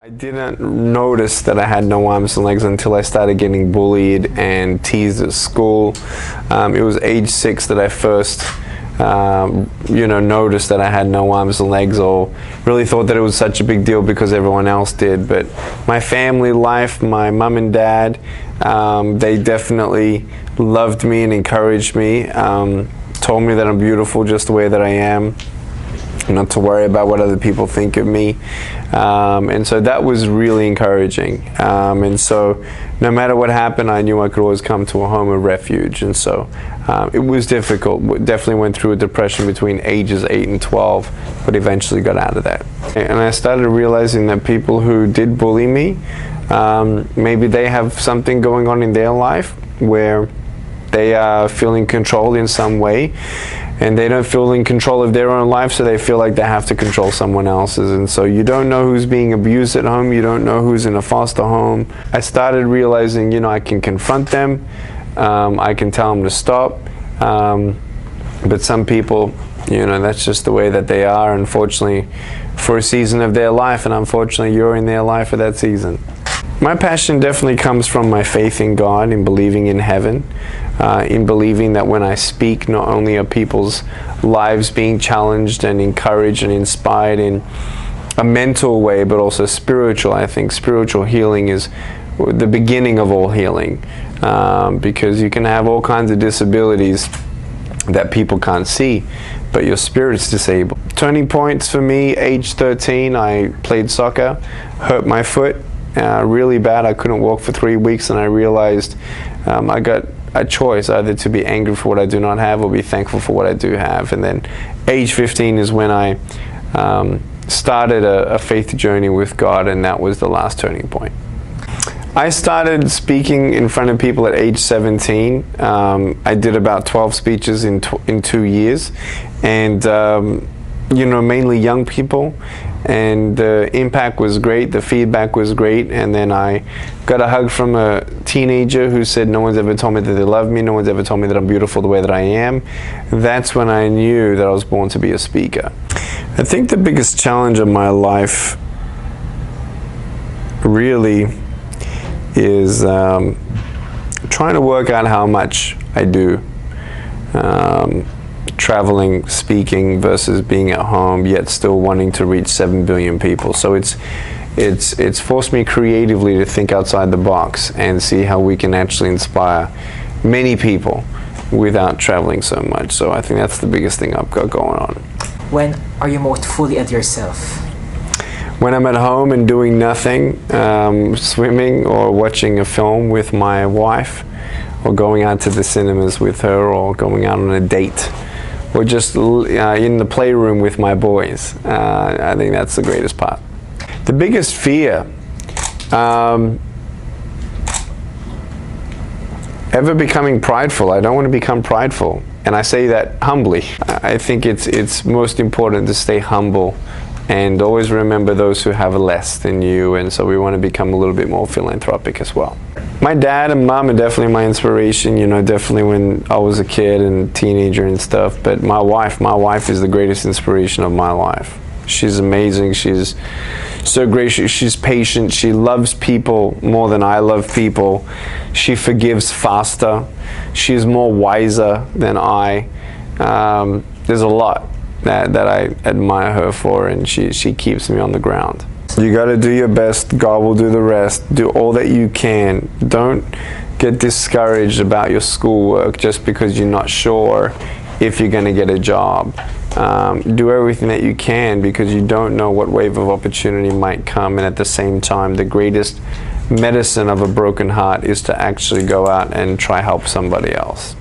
I didn't notice that I had no arms and legs until I started getting bullied and teased at school. It was age 6 that I first noticed that I had no arms and legs, or really thought that it was such a big deal because everyone else did. But my family life, my mum and dad, they definitely loved me and encouraged me, told me that I'm beautiful just the way that I am, not to worry about what other people think of me, and so that was really encouraging, and so no matter what happened, I knew I could always come to a home of refuge. And so it was difficult. Definitely went through a depression between ages 8 and 12, but eventually got out of that. And I started realizing that people who did bully me, maybe they have something going on in their life where they are feeling controlled in some way, and they don't feel in control of their own life, so they feel like they have to control someone else's. And so you don't know who's being abused at home, you don't know who's in a foster home. I started realizing, I can confront them, I can tell them to stop, but some people, that's just the way that they are, unfortunately, for a season of their life, and unfortunately you're in their life for that season. My passion definitely comes from my faith in God, in believing in heaven, in believing that when I speak, not only are people's lives being challenged and encouraged and inspired in a mental way, but also spiritual. I think spiritual healing is the beginning of all healing, because you can have all kinds of disabilities that people can't see, but your spirit's disabled. Turning points for me, age 13, I played soccer, hurt my foot really bad. I couldn't walk for 3 weeks, and I realized I got a choice, either to be angry for what I do not have or be thankful for what I do have. And then age 15 is when I started a faith journey with God, and that was the last turning point. I started speaking in front of people at age 17. I did about 12 speeches in 2 years, and mainly young people, and the impact was great, the feedback was great. And then I got a hug from a teenager who said, no one's ever told me that they love me, no one's ever told me that I'm beautiful the way that I am. That's when I knew that I was born to be a speaker. I think the biggest challenge of my life really is trying to work out how much I do. Traveling, speaking versus being at home, yet still wanting to reach 7 billion people. So it's forced me creatively to think outside the box and see how we can actually inspire many people without traveling so much. So I think that's the biggest thing I've got going on. When are you most fully at yourself? When I'm at home and doing nothing, swimming or watching a film with my wife, or going out to the cinemas with her, or going out on a date, or just in the playroom with my boys. I think that's the greatest part. The biggest fear, ever becoming prideful. I don't want to become prideful, and I say that humbly. I think it's most important to stay humble and always remember those who have less than you, and so we want to become a little bit more philanthropic as well. My dad and mom are definitely my inspiration, definitely when I was a kid and teenager and stuff, but my wife is the greatest inspiration of my life. She's amazing, she's so gracious, she's patient, she loves people more than I love people, she forgives faster, she's more wiser than I. There's a lot that I admire her for, and she keeps me on the ground. You got to do your best, God will do the rest. Do all that you can. Don't get discouraged about your schoolwork just because you're not sure if you're going to get a job. Do everything that you can, because you don't know what wave of opportunity might come, and at the same time, the greatest medicine of a broken heart is to actually go out and try help somebody else.